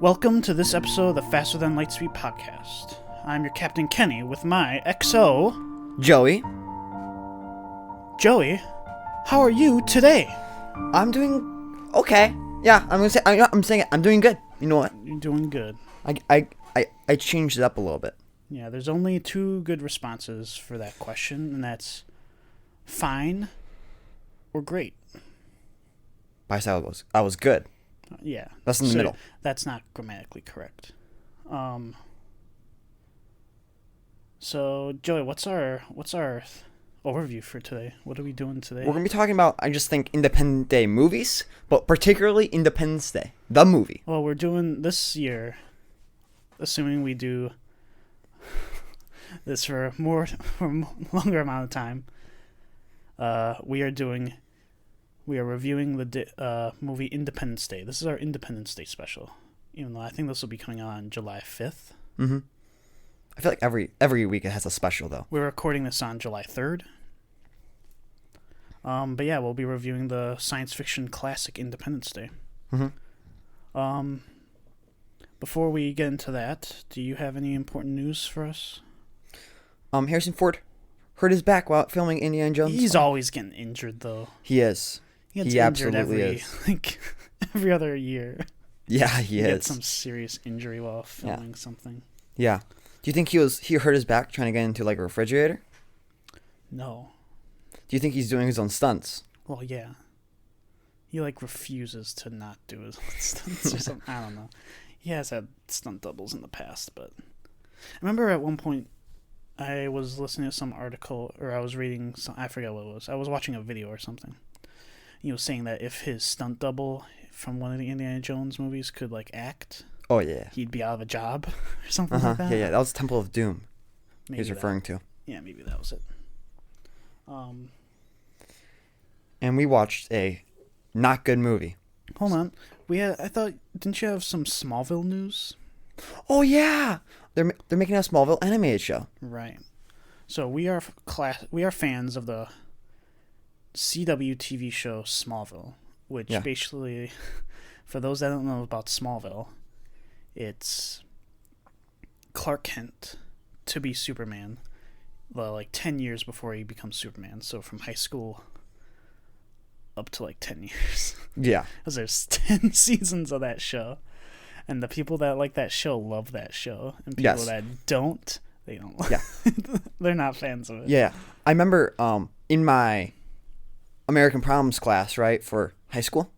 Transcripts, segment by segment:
Welcome to this episode of the Faster Than Lightspeed podcast. I'm your Captain Kenny with my XO, Joey. Joey. How are you today? I'm doing okay. Yeah, I'm saying it. I'm doing good. You know what? You're doing good. I changed it up a little bit. Yeah, there's only two good responses for that question, and that's fine or great. I said I was good. Yeah. That's in the middle. That's not grammatically correct. So Joey, what's our overview for today? What are we doing today? We're gonna be talking about, I just think, Independence Day movies, but particularly Independence Day, the movie. Well, we're doing this year, assuming we do this for a longer amount of time. We are reviewing the movie Independence Day. This is our Independence Day special, even though I think this will be coming out on July 5th. Mm-hmm. I feel like every week it has a special, though. We're recording this on July 3rd. But yeah, we'll be reviewing the science fiction classic Independence Day. Mm-hmm. Before we get into that, do you have any important news for us? Harrison Ford hurt his back while filming Indiana Jones. He's always getting injured, though. He is. He absolutely is. Every other year. Yeah, he is. Get some serious injury while filming something. Yeah. Do you think he hurt his back trying to get into like a refrigerator? No. Do you think he's doing his own stunts? Well, yeah. He refuses to not do his own stunts or something. I don't know. He has had stunt doubles in the past, but I remember at one point I was listening to some article, or I was reading some, I forget what it was. I was watching a video or something. He was saying that if his stunt double from one of the Indiana Jones movies could act, oh yeah, he'd be out of a job or something like that. Yeah, that was Temple of Doom. Maybe He's referring to. Yeah, maybe that was it. And we watched a not good movie. Hold on, didn't you have some Smallville news? Oh yeah, they're making a Smallville animated show. Right. So we are fans of the CW TV show Smallville, which basically, for those that don't know about Smallville, it's Clark Kent to be Superman, 10 years before he becomes Superman. So from high school up to 10 years. Yeah. Because there's 10 seasons of that show. And the people that like that show love that show. And people that don't, they don't. Yeah. They're not fans of it. Yeah. I remember in my American Problems class, right, for high school.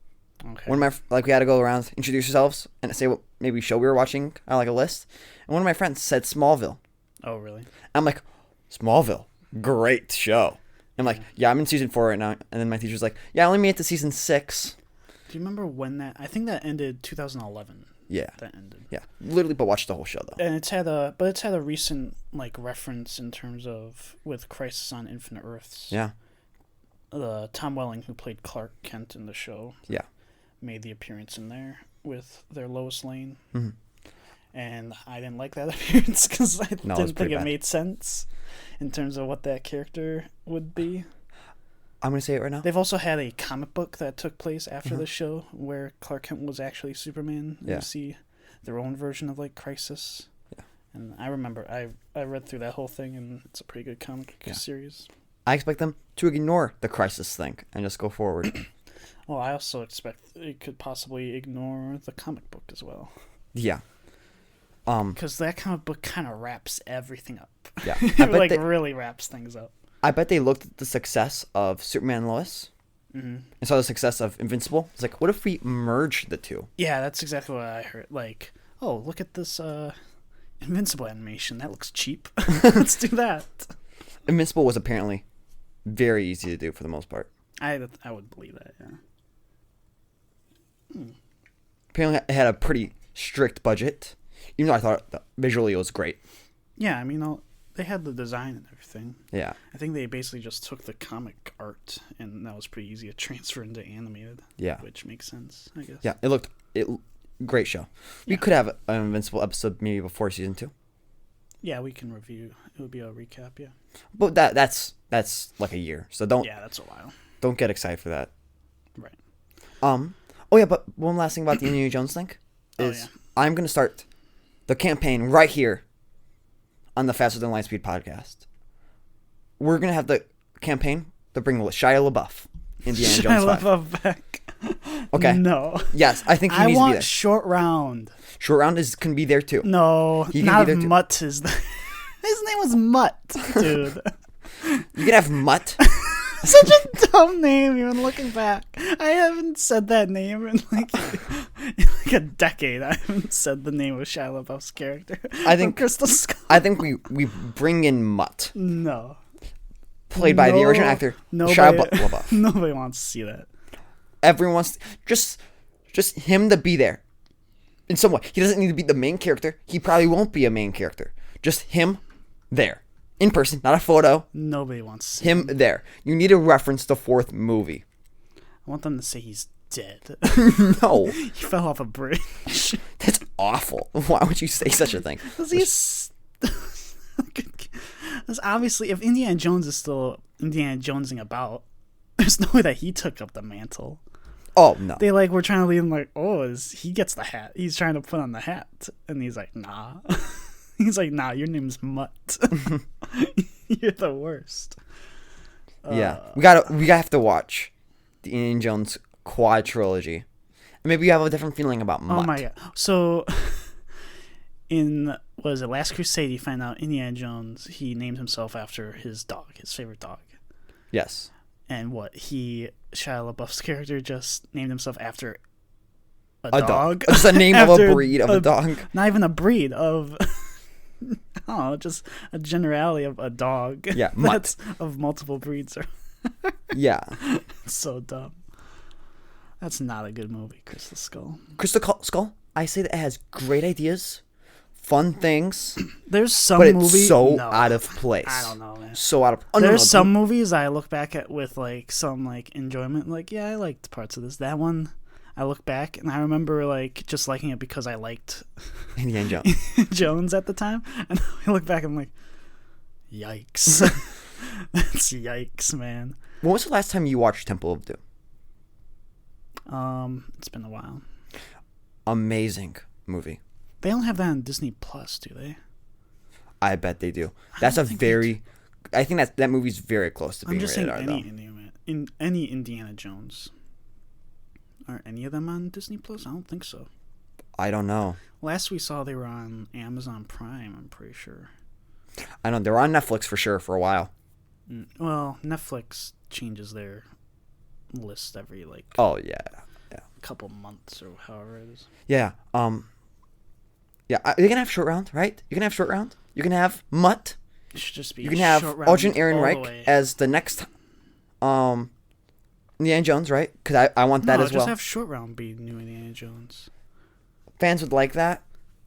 Okay. One of my, we had to go around, introduce ourselves, and say what maybe show we were watching, a list. And one of my friends said Smallville. Oh, really? I'm like, Smallville, great show. I'm like, yeah, I'm in season 4 right now. And then my teacher's like, yeah, I only made it to season 6. Do you remember when I think that ended 2011. Yeah. That ended. Yeah. Literally, but watch the whole show, though. And it's had a recent, reference in terms of, with Crisis on Infinite Earths. Yeah. Tom Welling, who played Clark Kent in the show. Yeah. Made the appearance in there with their Lois Lane. Mm-hmm. And I didn't like that appearance because I didn't think it made sense in terms of what that character would be. I'm going to say it right now. They've also had a comic book that took place after the show where Clark Kent was actually Superman. Yeah. You see their own version of Crisis. Yeah. And I remember I read through that whole thing, and it's a pretty good comic series. I expect them to ignore the Crisis thing and just go forward. Well, I also expect it could possibly ignore the comic book as well. Yeah. Because that comic book kind of wraps everything up. Yeah. It really wraps things up. I bet they looked at the success of Superman and Lois and saw the success of Invincible. It's like, what if we merge the two? Yeah, that's exactly what I heard. Oh, look at this Invincible animation. That looks cheap. Let's do that. Invincible was apparently very easy to do for the most part. I would believe that, yeah. Apparently it had a pretty strict budget, even though I thought that visually it was great. Yeah, I mean, they had the design and everything. Yeah. I think they basically just took the comic art, and that was pretty easy to transfer into animated. Yeah. Which makes sense, I guess. Yeah, great show. We could have an Invincible episode maybe before season 2. Yeah, we can review. It would be a recap, yeah. But that's a year, so don't. Yeah, that's a while. Don't get excited for that. Right. Oh yeah, but one last thing about the Indiana Jones thing is I'm going to start the campaign right here on the Faster Than Lightspeed podcast. We're going to have the campaign to bring Shia LaBeouf, Indiana Jones 5. Shia LaBeouf back. Okay. No. Yes, I think he I needs to be want there. Short Round. Short Round can be there too. No, He can not be if there too. Mutt is there. His name was Mutt, dude. You can have Mutt. Such a dumb name, even looking back. I haven't said that name in like a decade. I haven't said the name of Shia LaBeouf's character. I think Crystal Skull. I think we bring in Mutt, No. played by the original actor Shia LaBeouf. Nobody wants to see that. Everyone wants just him to be there in some way. He doesn't need to be the main character. He probably won't be a main character. Just him there. In person, not a photo. Nobody wants to see Him there. You need to reference the fourth movie. I want them to say he's dead. No. He fell off a bridge. That's awful. Why would you say such a thing? Because he's... Because obviously, if Indiana Jones is still Indiana Jonesing about, there's no way that he took up the mantle. Oh, no. They were trying to lead him he gets the hat. He's trying to put on the hat. And he's like, nah. He's like, nah, your name's Mutt. You're the worst. Yeah. We gotta have to watch the Indiana Jones quad trilogy. Maybe you have a different feeling about Mutt. Oh my god. So Last Crusade, you find out Indiana Jones, he named himself after his dog, his favorite dog. Yes. And Shia LaBeouf's character just named himself after a dog. dog. Just a name of a breed of a dog. Not even a breed of, I don't know, just a generality of a dog. Yeah, That's of multiple breeds. Yeah. It's so dumb. That's not a good movie, Crystal Skull. Crystal Skull, I say that it has great ideas, fun things, There's some but it's movie so no, out of place. I don't know, man. So out of. Oh, There's no, some movies I look back at with some enjoyment. Yeah, I liked parts of this. That one, I look back and I remember just liking it because I liked Indiana Jones. Jones at the time. And I look back and I'm like, yikes. That's yikes, man. When was the last time you watched Temple of Doom? It's been a while. Amazing movie. They don't have that on Disney Plus, do they? I bet they do. That's I think that movie's very close to being I'm just rated saying R. any Indiana Jones. Are any of them on Disney Plus? I don't think so. I don't know. Last we saw, they were on Amazon Prime, I'm pretty sure. I know. They were on Netflix for sure for a while. Well, Netflix changes their list every Oh, yeah. couple months or however it is. Yeah. Yeah. You're going to have Short Round, right? You can have Short Round. You can have Mutt. It should just be You can have Alden Ehrenreich all the way. as the next Indiana Jones, right? Because I want that as well. Just have Short Round be new Indiana Jones. Fans would like that,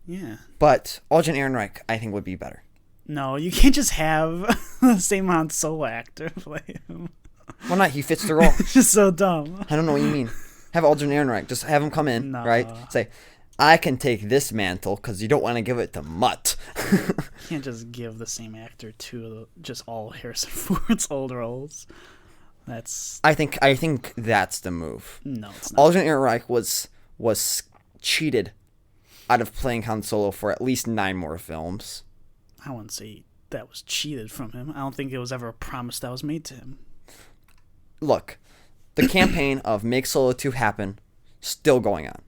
Yeah. but Alden Ehrenreich, I think, would be better. No, you can't just have the same Han Solo actor play him. Why not? He fits the role. It's just so dumb. I don't know what you mean. Have Alden Ehrenreich. Just have him come in, No. right? Say, I can take this mantle because you don't want to give it to Mutt. You can't just give the same actor just all Harrison Ford's old roles. I think that's the move. No, it's not. Alden Ehrenreich was cheated out of playing Han Solo for at least 9 more films. I wouldn't say that was cheated from him. I don't think it was ever a promise that was made to him. Look, the campaign of make Solo 2 happen still going on.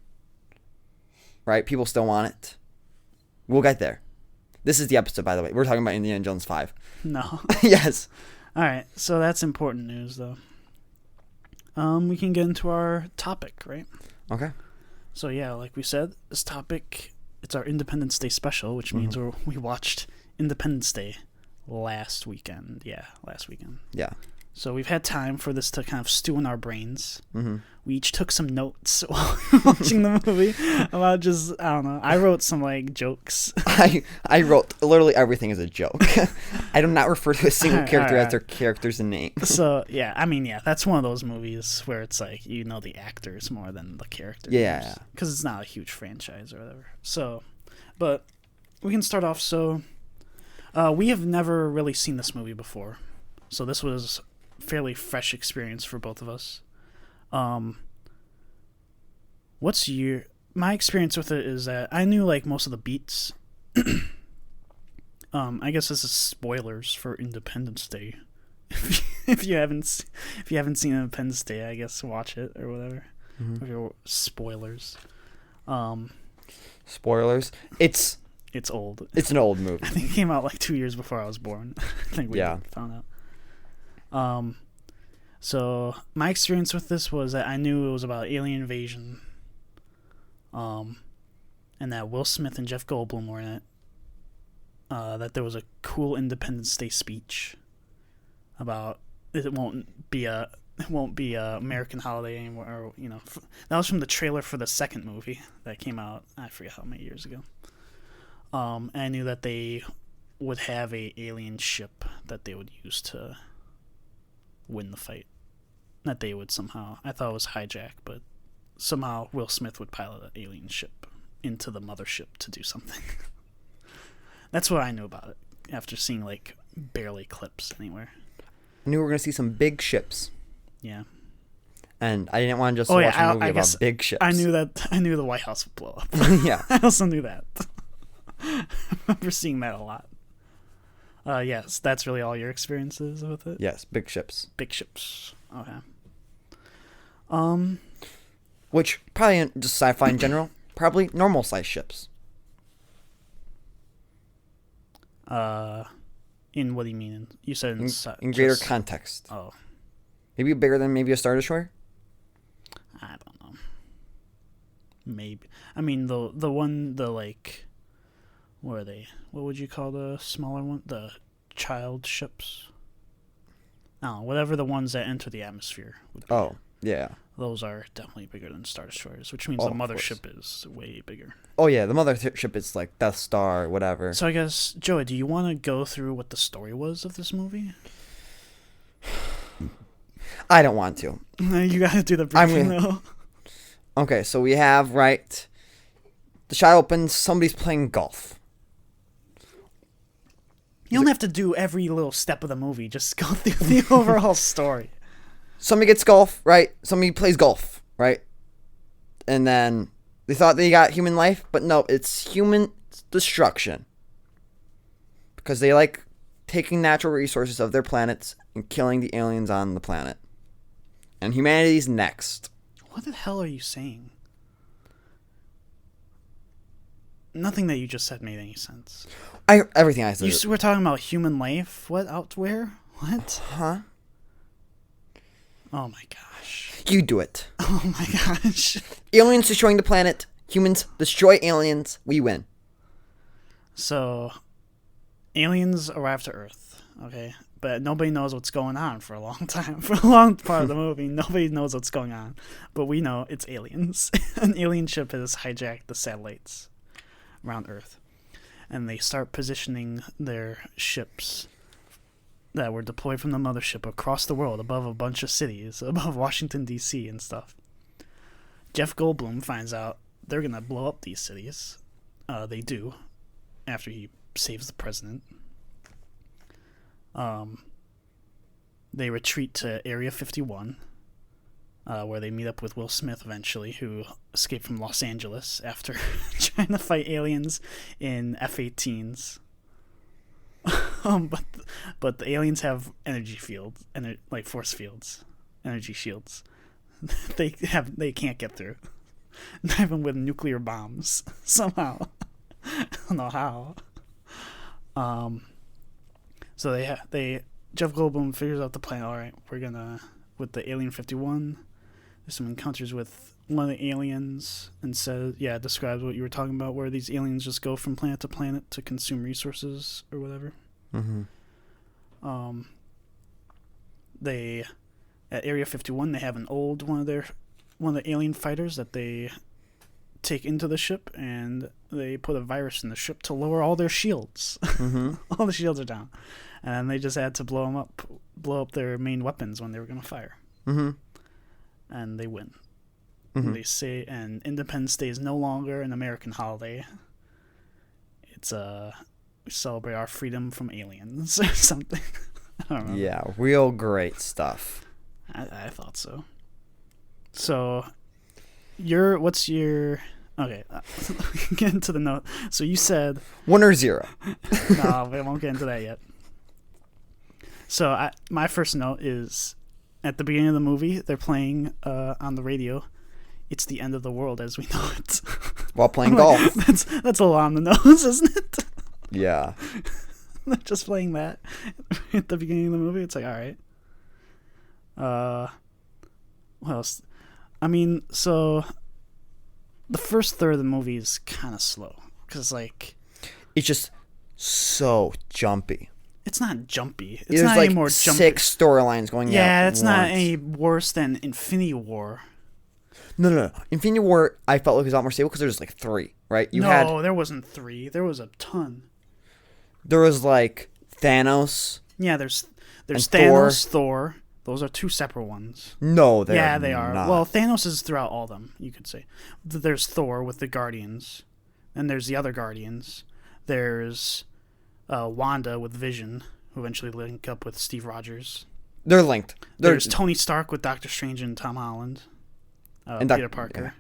Right? People still want it. We'll get there. This is the episode, by the way. We're talking about Indiana Jones 5. No. Yes. All right, so that's important news, though. We can get into our topic, right? Okay. So yeah, like we said, this topic, it's our Independence Day special, which means we watched Independence Day last weekend. Yeah, last weekend. Yeah. So we've had time for this to kind of stew in our brains. Mm-hmm. We each took some notes while watching the movie about I don't know. I wrote some jokes. I wrote literally everything as a joke. I do not refer to a single character as their character's name. So yeah, that's one of those movies where it's the actors more than the characters. Yeah. Because it's not a huge franchise or whatever. So, but we can start off. So, we have never really seen this movie before, so this was fairly fresh experience for both of us. What's your my experience with it is that I knew like most of the beats. I guess this is spoilers for Independence Day. if you haven't seen Independence Day, I guess watch it or whatever. Mm-hmm. If you're spoilers. Spoilers. It's old. It's an old movie. I think it came out like 2 years before I was born. I think we found out. So my experience with this was that I knew it was about alien invasion. And that Will Smith and Jeff Goldblum were in it. That there was a cool Independence Day speech about it won't be a American holiday anymore. Or, that was from the trailer for the second movie that came out. I forget how many years ago. And I knew that they would have a alien ship that they would use to win the fight. That they would somehow, I thought it was hijack, but somehow Will Smith would pilot an alien ship into the mothership to do something. That's what I knew about it after seeing like barely clips anywhere. I knew we were going to see some big ships. Yeah. And I didn't want to just watch a movie about big ships. I knew the White House would blow up. Yeah. I also knew that. I remember seeing that a lot. Yes, that's really all your experiences with it? Yes, big ships. Big ships. Okay. Which, probably just sci-fi in general, probably normal size ships. In what do you mean? You said in greater context. Oh. Maybe bigger than maybe a Star Destroyer? I don't know. Maybe. I mean, the like, what are they? What would you call the smaller one? The child ships? No, whatever the ones that enter the atmosphere would be. Oh, yeah. Those are definitely bigger than Star Destroyers, which means the mothership is way bigger. Oh, yeah, the mothership is like Death Star, whatever. So I guess, Joey, do you want to go through what the story was of this movie? I don't want to. You got to do the briefing, though. Okay, so we have, right, the shot opens, somebody's playing golf. You don't have to do every little step of the movie. Just go through the overall story. Somebody gets golf, right? Somebody plays golf, right? And then they thought they got human life, but no, it's human destruction. Because they like taking natural resources of their planets and killing the aliens on the planet. And humanity's next. What the hell are you saying? Nothing that you just said made any sense. Everything I said. We're talking about human life? What? Out where? What? Huh? Oh my gosh. You do it. Oh my gosh. Aliens destroying the planet. Humans destroy aliens. We win. So, aliens arrive to Earth, okay? But nobody knows what's going on for a long time. For a long part of the movie, nobody knows what's going on. But we know it's aliens. An alien ship has hijacked the satellites around Earth. And they start positioning their ships that were deployed from the mothership across the world above a bunch of cities, above Washington, D.C. and stuff. Jeff Goldblum finds out they're going to blow up these cities. They do, after he saves the president. They retreat to Area 51, where they meet up with Will Smith eventually, who escaped from Los Angeles after trying to fight aliens in F-18s. But the aliens have energy fields, like force fields, energy shields. They can't get through, not even with nuclear bombs. Somehow, I don't know how. So Jeff Goldblum figures out the plan. All right, we're gonna with the Alien 51. There's some encounters with one of the aliens and describes what you were talking about, where these aliens just go from planet to planet to consume resources or whatever. Mm-hmm. They at Area 51 they have an old one of the alien fighters that they take into the ship, and they put a virus in the ship to lower all their shields. Mm-hmm. All the shields are down, and they just had to blow up their main weapons when they were going to fire. Mm-hmm. And they win. Mm-hmm. They say, and Independence Day is no longer an American holiday. It's we celebrate our freedom from aliens or something. I don't know. Yeah, real great stuff. I thought so. So, what's your Okay, get into the note. So you said 1 or 0. no, we won't get into that yet. So my first note is at the beginning of the movie, they're playing on the radio. It's the end of the world as we know it. While playing golf. That's a little on the nose, isn't it? Yeah. They're just playing that at the beginning of the movie. It's like, all right. What else? I mean, so the first third of the movie is kind of slow because, like, it's just so jumpy. It's not jumpy. It's There's not like any more jumpy. 6 storylines going. Yeah, it's not any worse than Infinity War. No. Infinity War, I felt like it was a lot more stable because there's like 3, right? There wasn't 3. There was a ton. There was like Thanos. Yeah, there's Thanos, Thor. Those are 2 separate ones. No, they are. Yeah, they are. Not. Well, Thanos is throughout all of them, you could say. There's Thor with the Guardians. And there's the other Guardians. There's Wanda with Vision, who eventually link up with Steve Rogers. They're linked. There's Tony Stark with Doctor Strange and Tom Holland. And Peter Parker.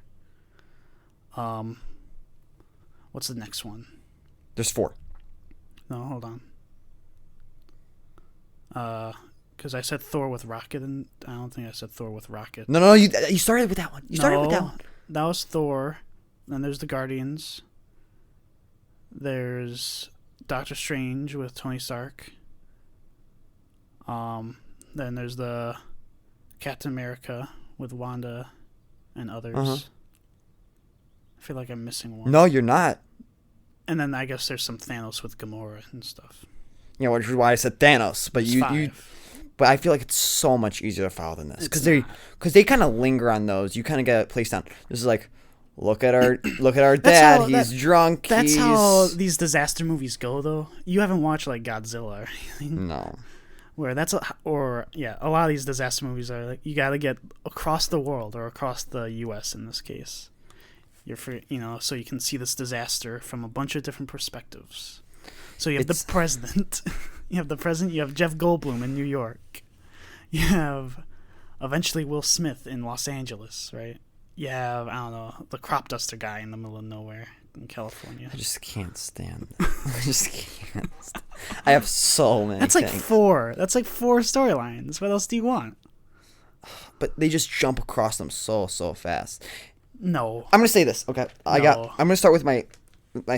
Yeah. What's the next one? There's 4. No, hold on. Because I said Thor with Rocket, and I don't think I said Thor with Rocket. No, you started with that one. You started with that one. That was Thor. Then there's the Guardians. There's Doctor Strange with Tony Stark. Then there's the Captain America with Wanda and others. I feel like I'm missing one. No, you're not. And then I guess there's some Thanos with Gamora and stuff. Yeah, which is why I said Thanos. But it's but I feel like it's so much easier to follow than this because they kind of linger on those. You kind of get it placed down. This is like, look at our dad. He's drunk. That's how these disaster movies go, though. You haven't watched like Godzilla or anything. No. Where a lot of these disaster movies are like you got to get across the world or across the U.S. in this case. So you can see this disaster from a bunch of different perspectives. So you have the president. You have Jeff Goldblum in New York. You have eventually Will Smith in Los Angeles, right? You have, I don't know, the crop duster guy in the middle of nowhere in California. I just can't stand it. I just can't. I have so many That's like 4. That's like 4 storylines. What else do you want? But they just jump across them so fast. No. I'm going to say this, okay? I'm going to start with my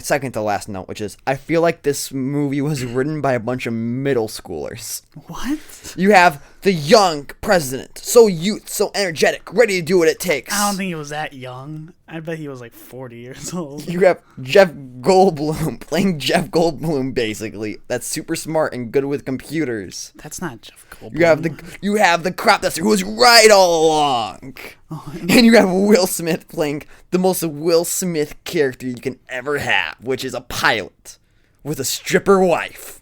second to last note, which is I feel like this movie was written by a bunch of middle schoolers. What? You have the young president, so energetic, ready to do what it takes. I don't think he was that young. I bet he was like 40 years old. You have Jeff Goldblum playing Jeff Goldblum, basically. That's super smart and good with computers. That's not Jeff Goldblum. You have the crop duster who was right all along. And you have Will Smith playing the most Will Smith character you can ever have, which is a pilot with a stripper wife.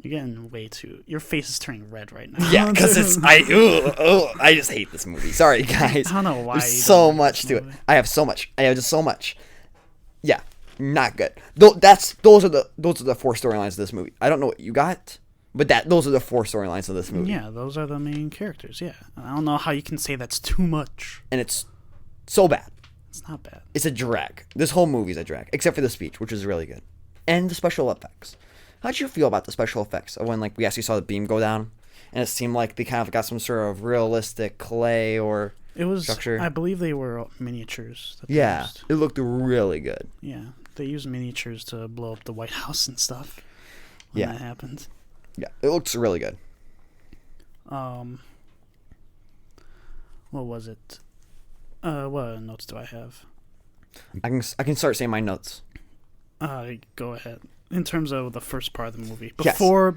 You're getting way too. Your face is turning red right now. Yeah, because I just hate this movie. Sorry, guys. I don't know why. There's so much to it. I have so much. I have just so much. Yeah, not good. Those are the 4 storylines of this movie. I don't know what you got, but those are the 4 storylines of this movie. Yeah, those are the main characters. Yeah, I don't know how you can say that's too much. And it's so bad. It's not bad. It's a drag. This whole movie's a drag, except for the speech, which is really good, and the special effects. How'd you feel about the special effects of when we actually saw the beam go down, and it seemed like they kind of got some sort of realistic clay or structure? I believe they were miniatures. Yeah, it looked really good. Yeah, they used miniatures to blow up the White House and stuff when that happened. Yeah, it looks really good. What was it? What notes do I have? I can start saying my notes. Go ahead. In terms of the first part of the movie, before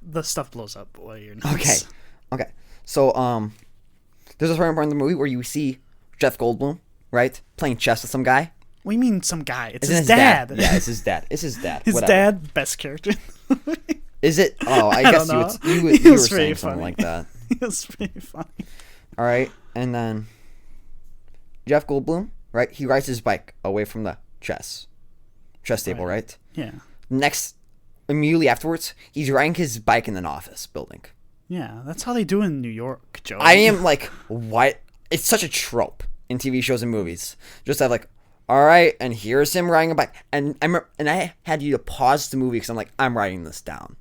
the stuff blows up, what are your notes? Okay. So there's a certain part in the movie where you see Jeff Goldblum, right, playing chess with some guy. What do you mean some guy? It's his dad. Yeah, it's his dad. His Whatever. Dad, best character. Is it? Oh, I guess you were saying something like that. It was pretty funny. All right, and then Jeff Goldblum, right? He rides his bike away from the chess table, right? Yeah. Immediately afterwards, he's riding his bike in an office building. Yeah, that's how they do in New York, Joe. I am like, what? It's such a trope. in TV shows and movies. Just have like, all right, and here's him riding a bike. And I had you to pause the movie because I'm like, I'm writing this down.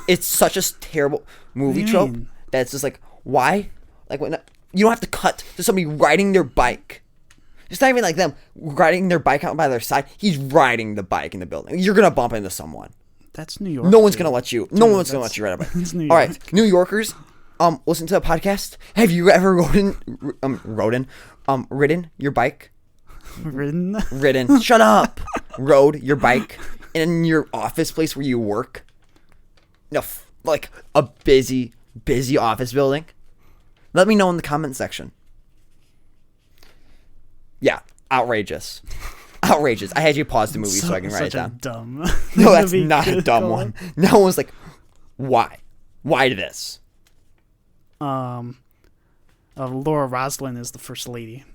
It's such a terrible movie trope that it's just like, why? Like, when you don't have to cut to somebody riding their bike. It's not even like them riding their bike out by their side. He's riding the bike in the building. You're gonna bump into someone. That's New York. No one's gonna let you. No one's gonna let you ride a bike. All right, New Yorkers, listen to the podcast. Have you ever ridden your bike? Ridden. Shut up. Rode your bike in your office place where you work. No, like a busy office building. Let me know in the comment section. Yeah, outrageous. Outrageous. I had you pause the movie so I can write it down. Dumb. No, that's not a dumb one. No one's like, why? Why this? Laura Roslin is the first lady.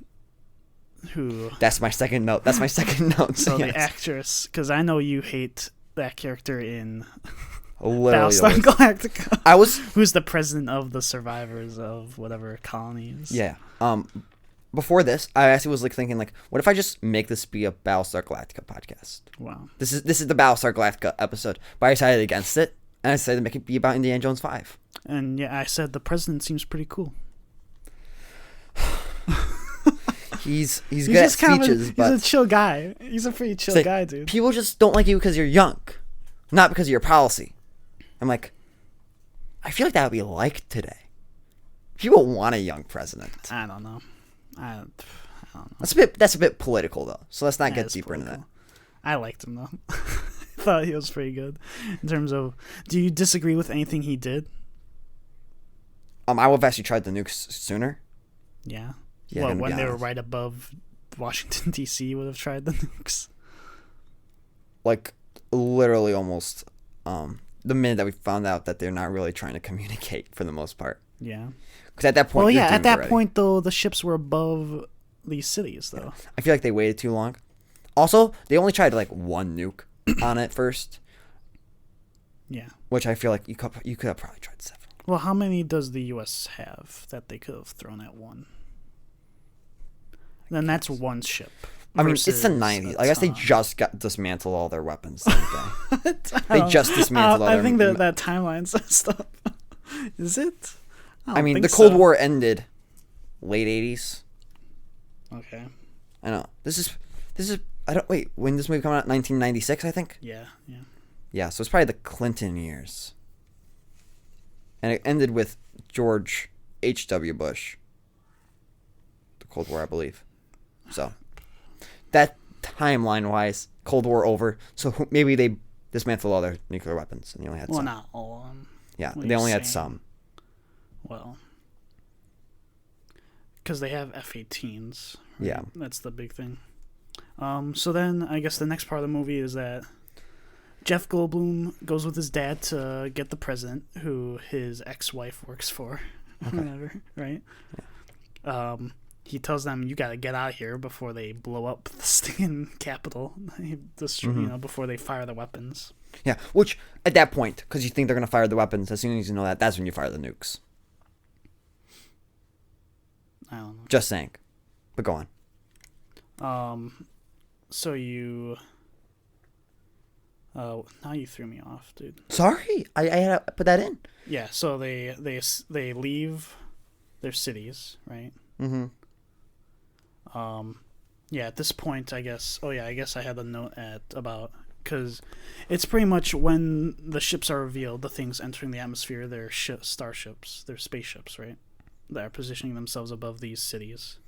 That's my second note. So yes. The actress, because I know you hate that character in Battlestar Galactica. Who's the president of the survivors of whatever colonies. Yeah. Before this, I actually was like thinking like, what if I just make this be a Battlestar Galactica podcast? Wow. This is the Battlestar Galactica episode, but I decided against it, and I decided to make it be about Indiana Jones 5. And yeah, I said the president seems pretty cool. He's good at speeches, but he's a chill guy. He's a pretty chill guy, dude. People just don't like you because you're young, not because of your policy. I'm like, I feel like that would be like today. People want a young president. I don't know. I don't know. That's a bit political though. So let's not get deeper into that. I liked him though. I thought he was pretty good in terms of. Do you disagree with anything he did? I would have actually tried the nukes sooner. Yeah. Well, when they were right above Washington D.C., you would have tried the nukes. Like literally almost the minute that we found out that they're not really trying to communicate for the most part. Yeah. Because at that point, point though, the ships were above these cities though. I feel like they waited too long. Also, they only tried like one nuke on it first. Yeah. Which I feel like you could have probably tried 7. Well, how many does the U.S. have that they could have thrown at one? Then that's one ship. I mean, it's the 90s. I guess they just got dismantled all their weapons. They just dismantled all their... I think that timeline's stuff. Is it? I mean, the Cold War ended late 80s. Okay. I know. This is when this movie came out? 1996, I think? Yeah. Yeah, so it's probably the Clinton years. And it ended with George H.W. Bush. The Cold War, I believe. So, that timeline-wise, Cold War over. So maybe they dismantled all their nuclear weapons and they only had some. Well, not all of them. Yeah, they only had some. Well, because they have F-18s. Right? Yeah. That's the big thing. So then I guess the next part of the movie is that Jeff Goldblum goes with his dad to get the president, who his ex-wife works for. Okay. Whatever, right? Yeah. He tells them, you got to get out of here before they blow up the stinking Capitol, before they fire the weapons. Yeah, which, at that point, because you think they're going to fire the weapons, as soon as you know that, that's when you fire the nukes. I don't know. Just saying. But go on. So you... now you threw me off, dude. Sorry, I had to put that in. Yeah, so they leave their cities, right? Mm-hmm. Yeah, at this point, I guess I had a note about, because it's pretty much when the ships are revealed, the things entering the atmosphere, they're starships, they're spaceships, right? That are positioning themselves above these cities.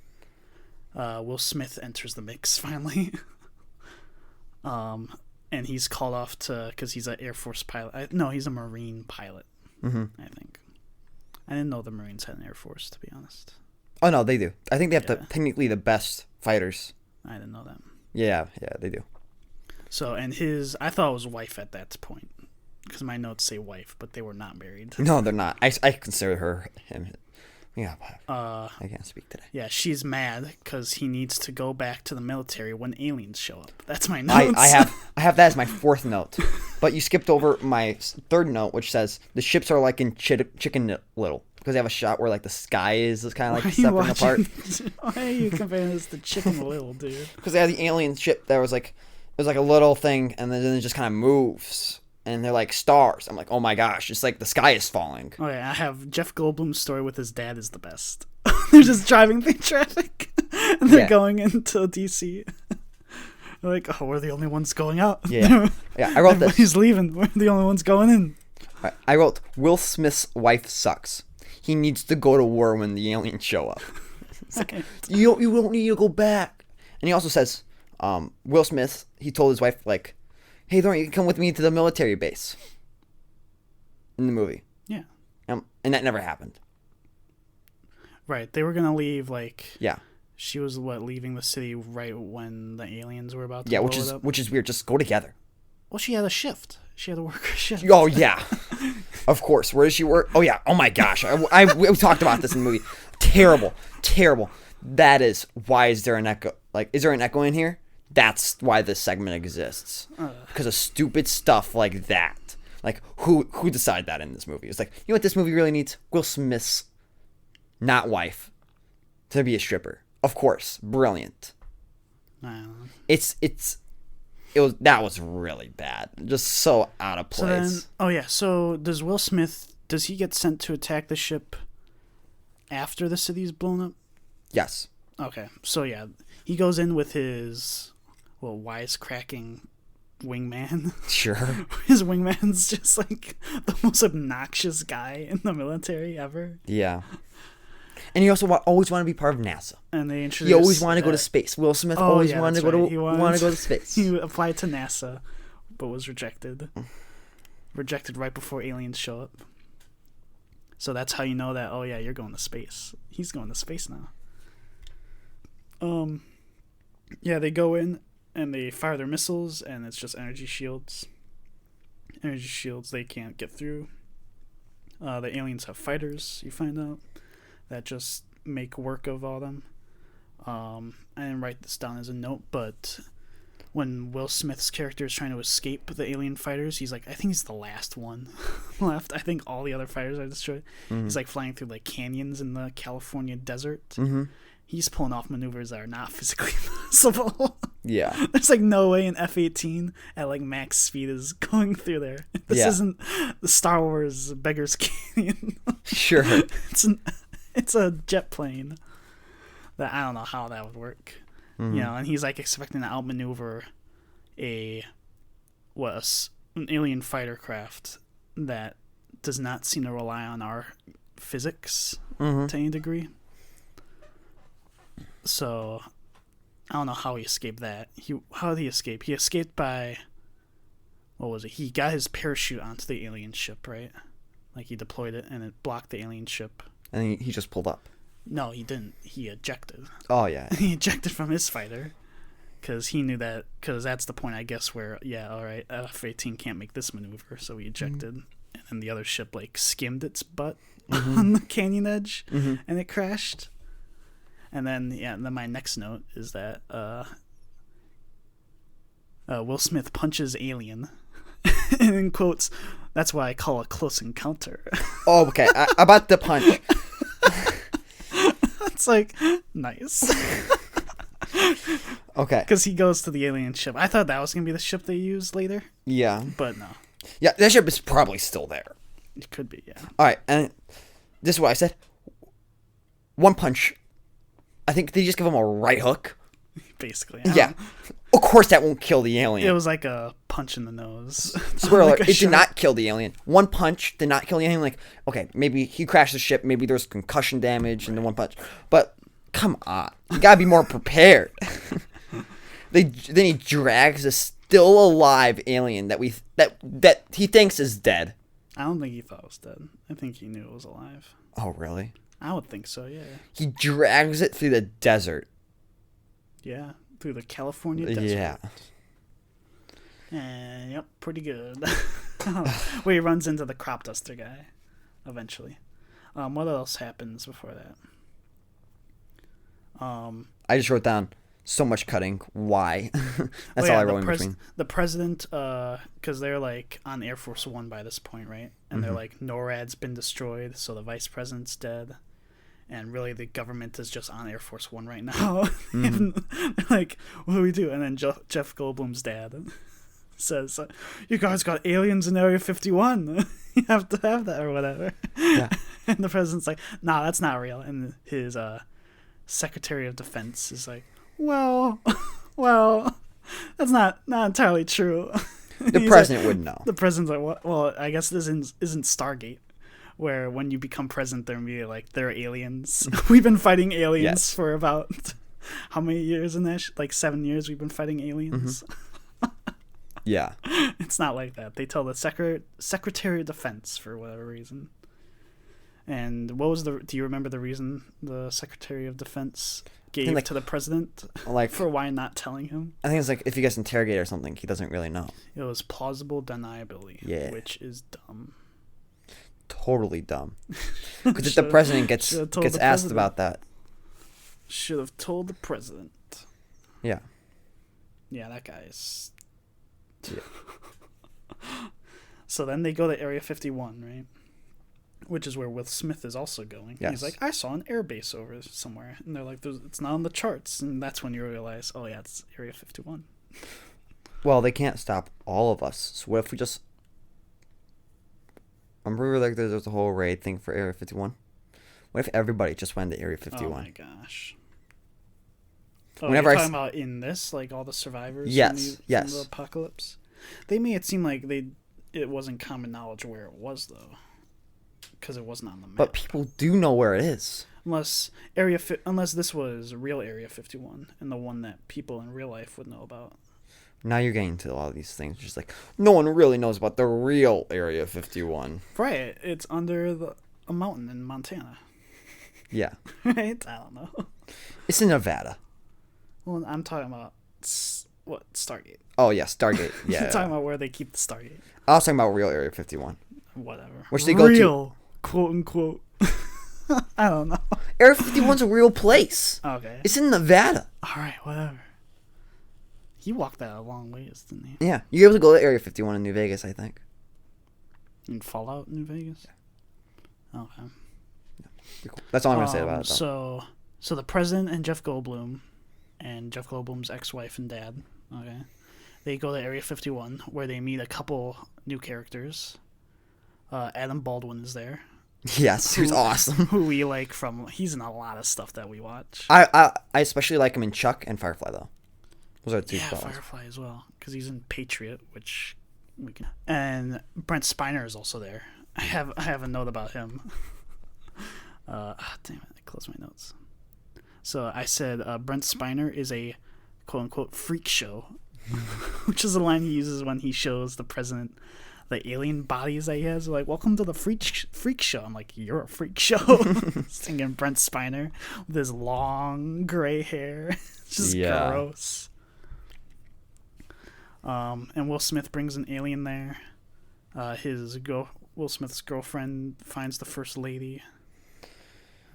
Will Smith enters the mix finally. And he's called off because he's an Air Force pilot. No, he's a Marine pilot, I think. I didn't know the Marines had an Air Force, to be honest. Oh, no, they do. I think they have technically the best fighters. I didn't know that. Yeah, they do. So, and I thought it was wife at that point, because my notes say wife, but they were not married. No, they're not. I consider him. Yeah, I can't speak today. Yeah, she's mad because he needs to go back to the military when aliens show up. That's my notes. I have that as my 4th note, but you skipped over my 3rd note, which says the ships are like in Chicken Little. because they have a shot where like the sky is kind of like Why are you separating apart. Why are you comparing this to Chicken Little, dude? Because they have the alien ship that was like, it was like a little thing, and then it just kind of moves, and they're like stars. I'm like, oh my gosh, it's like the sky is falling. Oh yeah, I have Jeff Goldblum's story with his dad is the best. They're just driving through traffic, and they're going into DC. They're like, oh, we're the only ones going out. Yeah, yeah. I wrote this. He's leaving. We're the only ones going in. I wrote, Will Smith's wife sucks. He needs to go to war when the aliens show up. It's like, you don't need to go back. And he also says, Will Smith, he told his wife, like, hey, Lauren, you can come with me to the military base. In the movie. Yeah. And that never happened. Right. They were going to leave, like... Yeah. She was, leaving the city right when the aliens were about to blow it up? which is weird. Just go together. Well, she had a shift. She had to work her shift. Oh, yeah. Of course. Where does she work? Oh, yeah. Oh, my gosh. We talked about this in the movie. Terrible. Terrible. That is, why is there an echo? Like, is there an echo in here? That's why this segment exists. Because of stupid stuff like that. Like, who decided that in this movie? It's like, you know what this movie really needs? Will Smith's not wife to be a stripper. Of course. Brilliant. That was really bad. Just so out of place. So does Will Smith, does he get sent to attack the ship after the city's blown up? Yes. Okay. So yeah, he goes in with his wisecracking wingman. Sure. His wingman's just like the most obnoxious guy in the military ever. Yeah. And he also always wanted to be part of NASA. And they introduced... He always wanted to go to space. Will Smith always wanted to go to space. He applied to NASA, but was rejected. Rejected right before aliens show up. So that's how you know that, oh yeah, you're going to space. He's going to space now. Yeah, they go in and they fire their missiles, and it's just energy shields. Energy shields they can't get through. The aliens have fighters, you find out, that just make work of all them. I didn't write this down as a note, but when Will Smith's character is trying to escape the alien fighters, he's like, I think he's the last one left. I think all the other fighters are destroyed. Mm-hmm. He's like flying through like canyons in the California desert. Mm-hmm. He's pulling off maneuvers that are not physically possible. Yeah. There's like no way an F-18 at like max speed is going through there. This isn't the Star Wars Beggar's Canyon. Sure. It's a jet plane that I don't know how that would work. Mm-hmm. You know, and he's like expecting to outmaneuver an alien fighter craft that does not seem to rely on our physics to any degree. So I don't know how he escaped that. How did he escape? He escaped by, what was it? He got his parachute onto the alien ship, right? Like he deployed it and it blocked the alien ship. And he just pulled up. No, he didn't. He ejected. Oh, yeah. He ejected from his fighter because he knew that, because that's the point, I guess, where, yeah, all right, F-18 can't make this maneuver, so he ejected. Mm-hmm. And the other ship, like, skimmed its butt on the canyon edge, and it crashed. And then, then my next note is that Will Smith punches alien, and in quotes, that's why I call a close encounter. Oh, okay. About the punch. It's like, nice. Okay. Because he goes to the alien ship. I thought that was going to be the ship they used later. Yeah. But no. Yeah, that ship is probably still there. It could be, yeah. All right, and this is what I said. One punch. I think they just give him a right hook. Basically. Yeah. Of course that won't kill the alien. It was like a punch in the nose. Spoiler alert, it did not kill the alien. One punch did not kill the alien. Like, okay, maybe he crashed the ship. Maybe there's concussion damage in the one punch. But, come on. You gotta be more prepared. Then he drags a still alive alien that he thinks is dead. I don't think he thought it was dead. I think he knew it was alive. Oh, really? I would think so, yeah. He drags it through the desert. Yeah, through the California desert. Yeah. And, yep, pretty good. Where he runs into the crop duster guy, eventually. What else happens before that? I just wrote down, so much cutting. Why? That's all I wrote in between. The president, because they're like on Air Force One by this point, right? And they're like, NORAD's been destroyed, so the vice president's dead. And really, the government is just on Air Force One right now. And like, what do we do? And then Jeff Goldblum's dad says, "You guys got aliens in Area 51. You have to have that or whatever." Yeah. And the president's like, "Nah, that's not real." And his Secretary of Defense is like, "Well, that's not entirely true." The president would know. The president's like, "What? Well, I guess this isn't Stargate." Where when you become president, they're immediately like, they're aliens. We've been fighting aliens for about how many years in that? Like 7 years we've been fighting aliens. Yeah. It's not like that. They tell the Secretary of Defense for whatever reason. And what was do you remember the reason the Secretary of Defense gave to the president for why not telling him? I think it's like if he gets interrogated or something, he doesn't really know. It was plausible deniability, which is dumb. Totally dumb. Because if the president gets asked about that, should have told the president. Yeah. Yeah, that guy is. So then they go to Area 51, right? Which is where Will Smith is also going. Yes. He's like, I saw an airbase over somewhere, and they're like, it's not on the charts, and that's when you realize, oh yeah, it's Area 51. Well, they can't stop all of us. So what if we just? Remember, like, there's a whole raid thing for Area 51? What if everybody just went to Area 51? Oh, my gosh. Oh, you're talking about in this? Like, all the survivors from the apocalypse? They made it seem like it wasn't common knowledge where it was, though. Because it wasn't on the map. But people do know where it is. Unless this was real Area 51, and the one that people in real life would know about. Now you're getting to all these things. Just like, no one really knows about the real Area 51. Right. It's under a mountain in Montana. Yeah. Right? I don't know. It's in Nevada. Well, I'm talking about, Stargate. Oh, yeah, Stargate. Yeah. I'm talking about where they keep the Stargate. I was talking about real Area 51. Whatever. Which they go to. Quote, unquote. I don't know. Area 51's a real place. Okay. It's in Nevada. All right, whatever. He walked that a long ways, didn't he? Yeah. You're able to go to Area 51 in New Vegas, I think. In Fallout, New Vegas? Yeah. Okay. Yeah. Cool. That's all I'm going to say about it, though. So the president and Jeff Goldblum's ex-wife and dad, okay, they go to Area 51, where they meet a couple new characters. Adam Baldwin is there. Yes, he's awesome. Who we like he's in a lot of stuff that we watch. I especially like him in Chuck and Firefly, though. Those are two films. Firefly as well, because he's in Patriot, which we can. And Brent Spiner is also there. I have a note about him. Damn it! I closed my notes. So I said Brent Spiner is a quote unquote freak show, which is a line he uses when he shows the president the alien bodies that he has. Like, welcome to the freak show. I'm like, you're a freak show. Singing Brent Spiner with his long gray hair. It's just gross. And Will Smith brings an alien there. Will Smith's girlfriend finds the first lady.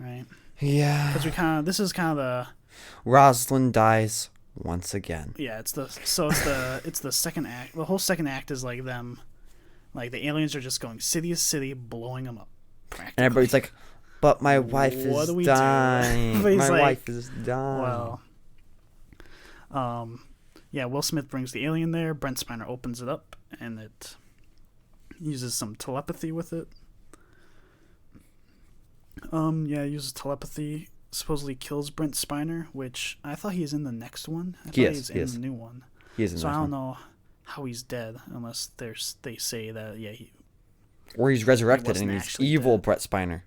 Right? Yeah. Because this is kind of the... Rosalind dies once again. Yeah, it's the second act. The whole second act is like them... Like, the aliens are just going city to city, blowing them up. And everybody's like, but my wife is dying. My wife is dying. Well, yeah, Will Smith brings the alien there. Brent Spiner opens it up, and it uses some telepathy with it. Uses telepathy. Supposedly kills Brent Spiner, which I thought he's in the next one. He's in the new one. He is in the next one. So I don't know how he's dead unless they say that or he's resurrected and he's evil dead. Brett Spiner.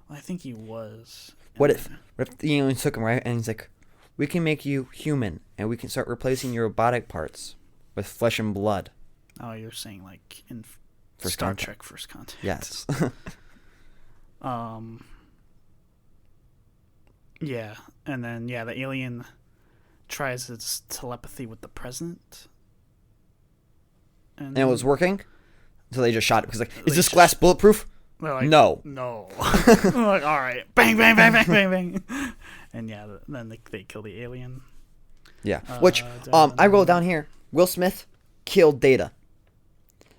Well, I think he was. What if the aliens took him, right, and he's like, we can make you human and we can start replacing your robotic parts with flesh and blood. Oh, you're saying like in Star Trek First Contact. Yes. Yeah, and then the alien tries its telepathy with the president. And it was working, so they just shot it because is this glass bulletproof? Like, no. Like, all right, bang, bang, bang, bang, bang, bang, and then they kill the alien. Yeah. Which I wrote down here. Will Smith killed Data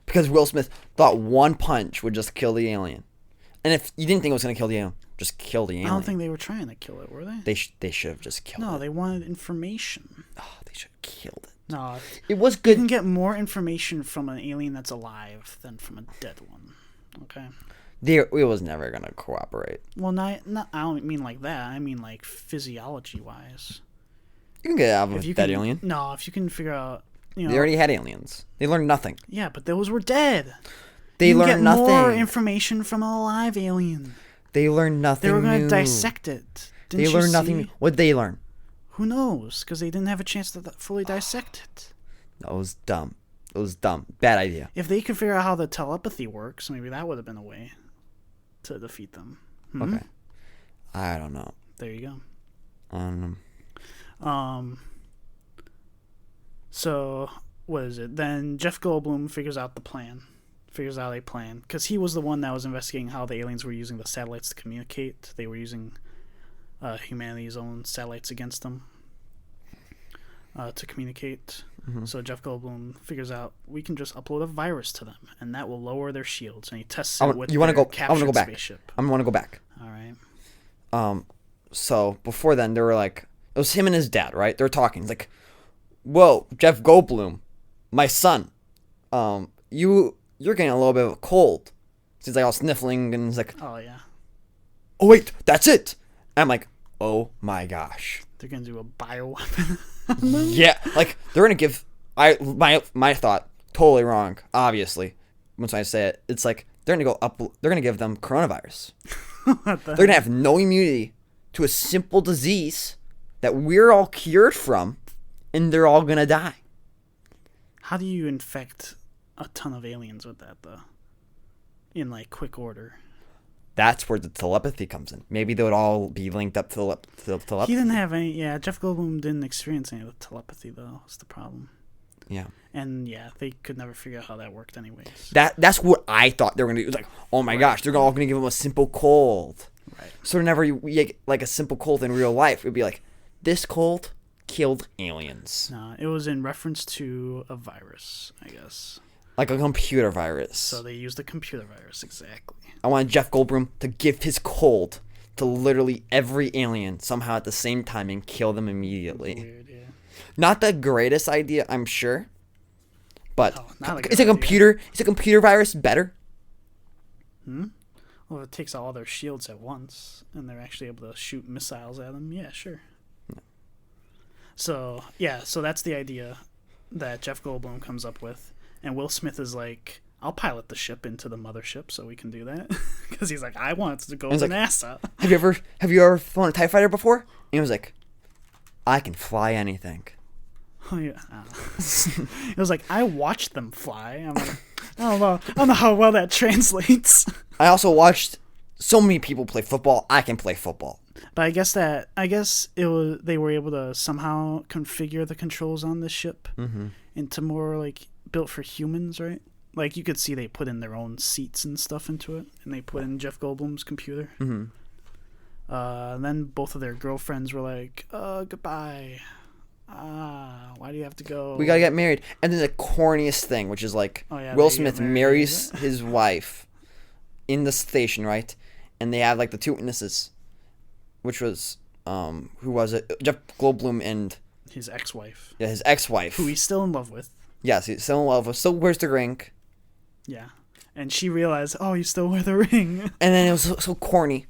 because Will Smith thought one punch would just kill the alien, and if you didn't think it was gonna kill the alien, just kill the alien. I don't think they were trying to kill it, were they? They should have just killed it. No, they wanted information. Oh, they should have killed it. No, it was good. You can get more information from an alien that's alive than from a dead one. Okay. It was never gonna cooperate. Well, not I don't mean like that. I mean like physiology wise. You can get out of a dead alien. No, if you can figure out. You know, they already had aliens. They learned nothing. Yeah, but those were dead. They learned nothing. More information from an alive alien. They learned nothing. They were going to dissect it. They learned nothing. What did they learn? Who knows? Because they didn't have a chance to fully dissect it. That was dumb. It was dumb. Bad idea. If they could figure out how the telepathy works, maybe that would have been a way to defeat them. Okay. I don't know. There you go. So, what is it? Then Jeff Goldblum figures out a plan. Because he was the one that was investigating how the aliens were using the satellites to communicate. They were using humanity's own satellites against them to communicate. Mm-hmm. So Jeff Goldblum figures out we can just upload a virus to them, and that will lower their shields. And he tests it with their captured spaceship. I want to go back. All right. So before then, they were like, it was him and his dad, right? They were talking. He's like, whoa, Jeff Goldblum, my son, you're getting a little bit of a cold. He's like all sniffling, and he's like, oh yeah. Oh wait, that's it. And I'm like, oh my gosh. They're gonna do a bioweapon. Yeah, like they're gonna give. My thought totally wrong. Obviously, once I say it, it's like they're gonna go up. They're gonna give them coronavirus. They're gonna have no immunity to a simple disease that we're all cured from, and they're all gonna die. How do you infect a ton of aliens with that though? In like quick order. That's where the telepathy comes in. Maybe they would all be linked up to telepathy. He didn't have any. Yeah, Jeff Goldblum didn't experience any of the telepathy though. That's the problem. Yeah. And yeah, they could never figure out how that worked anyways. That's what I thought they were gonna do. It was like, oh my gosh, they're all gonna give him a simple cold. Right. So whenever you get like a simple cold in real life, it'd be like, this cold killed aliens. No, it was in reference to a virus, I guess. Like a computer virus. So they used a computer virus, exactly. I want Jeff Goldblum to give his cold to literally every alien somehow at the same time and kill them immediately. Weird, yeah. Not the greatest idea, I'm sure. But is a computer virus better? Well, if it takes all their shields at once and they're actually able to shoot missiles at them, yeah, sure. No. So that's the idea that Jeff Goldblum comes up with. And Will Smith is like, I'll pilot the ship into the mothership so we can do that. Because he's like, I want it to go to like, NASA. Have you ever flown a TIE fighter before? And he was like, I can fly anything. Oh, yeah. It was like, I watched them fly. I'm like, I don't know how well that translates. I also watched so many people play football. I can play football. But I guess they were able to somehow configure the controls on this ship into more like built for humans, right? Like you could see they put in their own seats and stuff into it, and they put in Jeff Goldblum's computer. And then both of their girlfriends were like, goodbye. Why do you have to go? We gotta get married. And then the corniest thing, which is like, Will Smith marries his wife in the station, right? And they have like the two witnesses, which was who was it? Jeff Goldblum and his ex-wife. Yeah, his ex-wife, who he's still in love with. Yes, he's still in love with. So where's the ring? Yeah, and she realized, oh, you still wear the ring. And then it was so corny.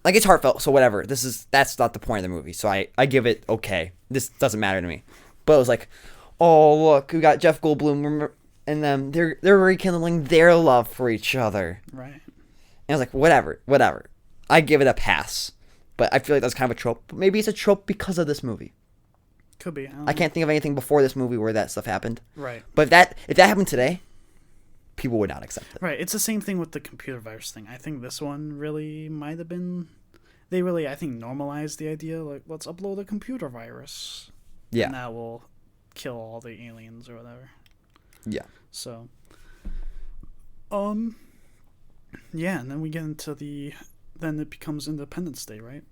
Like, it's heartfelt, so whatever. That's not the point of the movie. So I give it okay. This doesn't matter to me. But it was like, oh look, we got Jeff Goldblum, and them they're rekindling their love for each other. Right. And I was like, whatever. I give it a pass. But I feel like that's kind of a trope. But maybe it's a trope because of this movie. Could be. I can't think of anything before this movie where that stuff happened. Right. But if that happened today, people would not accept it. Right. It's the same thing with the computer virus thing. I think this one really might have been. They really, I think, normalized the idea. Like, let's upload a computer virus. Yeah. And that will kill all the aliens or whatever. Yeah. So. Yeah, and then we get into then it becomes Independence Day, right?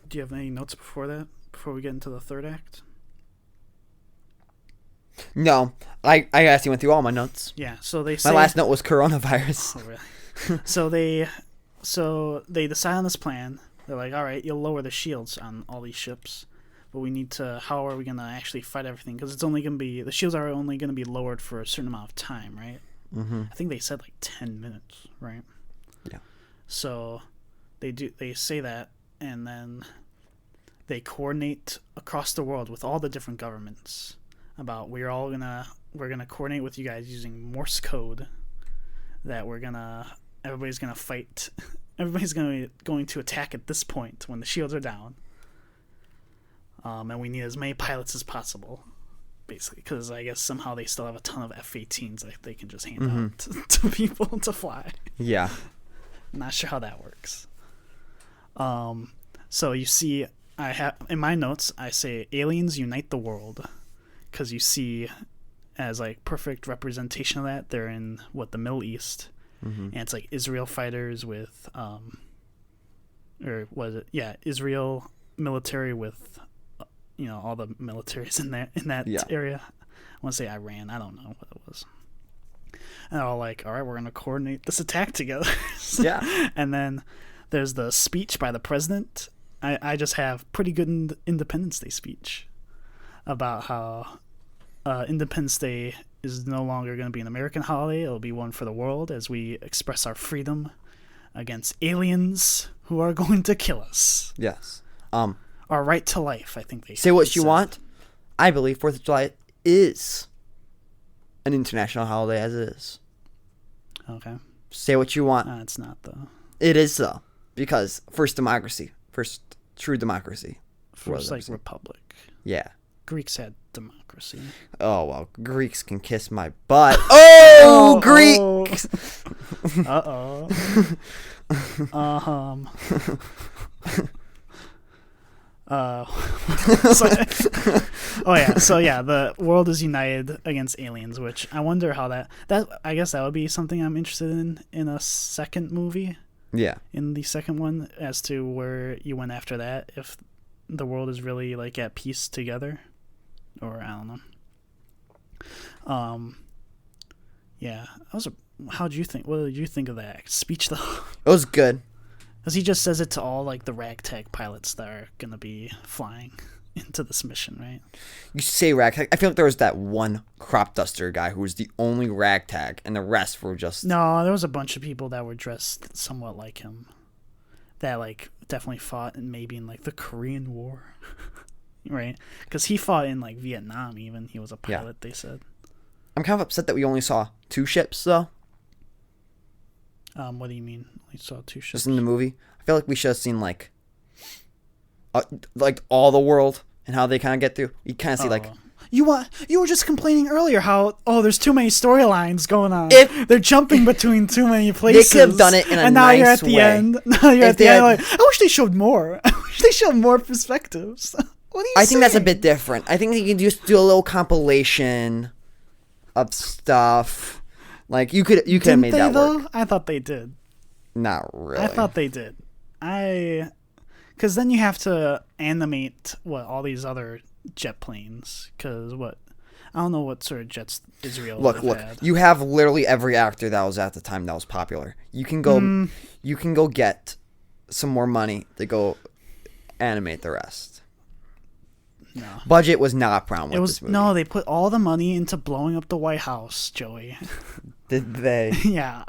Do you have any notes before that? Before we get into the third act? No, I actually went through all my notes. Yeah, so they say... My last note was coronavirus. Oh, really? So they decide on this plan. They're like, all right, you'll lower the shields on all these ships, but we need to... How are we going to actually fight everything? Because it's only going to be... The shields are only going to be lowered for a certain amount of time, right? Mm-hmm. I think they said like 10 minutes, right? Yeah. So they say that, and then they coordinate across the world with all the different governments about we're gonna coordinate with you guys using Morse code, that everybody's gonna fight. Everybody's going to attack at this point when the shields are down. And we need as many pilots as possible, basically, because I guess somehow they still have a ton of F-18s that they can just hand out to people to fly. Yeah. Not sure how that works. So you see, I have in my notes, I say aliens unite the world, because you see, as like perfect representation of that, they're in the Middle East, and it's like Israel fighters with, or was it? Yeah, Israel military with, all the militaries in that area. I want to say Iran. I don't know what it was. And they're all like, all right, we're going to coordinate this attack together. Yeah. And then there's the speech by the president. I just have pretty good Independence Day speech about how Independence Day is no longer going to be an American holiday. It'll be one for the world as we express our freedom against aliens who are going to kill us. Yes. Our right to life, I think they say what you want. I believe 4th of July is an international holiday as it is. Okay. Say what you want. It's not, though. It is, though. Because first true democracy. First, like, republic. Yeah. Greeks had democracy. Oh, well, Greeks can kiss my butt. Oh, Greeks! Uh-oh. The world is united against aliens, which I wonder how that I guess that would be something I'm interested in a second movie. Yeah. In the second one, as to where you went after that, if the world is really like at peace together, or I don't know. Yeah. What did you think of that speech though? It was good. Because he just says it to all like the ragtag pilots that are gonna be flying into this mission, right? You say ragtag. I feel like there was that one crop duster guy who was the only ragtag, and the rest were just... No, there was a bunch of people that were dressed somewhat like him, that like definitely fought in like the Korean War, right? Because he fought in like Vietnam. Even he was a pilot. Yeah. They said. I'm kind of upset that we only saw 2 ships though. What do you mean? We saw 2 ships. Just in the movie. I feel like we should have seen like all the world and how they kind of get through. You kind of see like... You were just complaining earlier how there's too many storylines going on. They're jumping between too many places. They could have done it in a nice way. And now you're at the end. Now you're at the end like, I wish they showed more. I wish they showed more perspectives. What are you saying? I think that's a bit different. I think they can just do a little compilation of stuff. Like you could have made that work. I thought they did. Not really. I thought they did. Because then you have to animate all these other jet planes. Because I don't know what sort of jets Israel look had. You have literally every actor that was at the time that was popular. You can go get some more money to go animate the rest. No. Budget was not a problem with this movie. No, they put all the money into blowing up the White House, Joey. Did they? Yeah.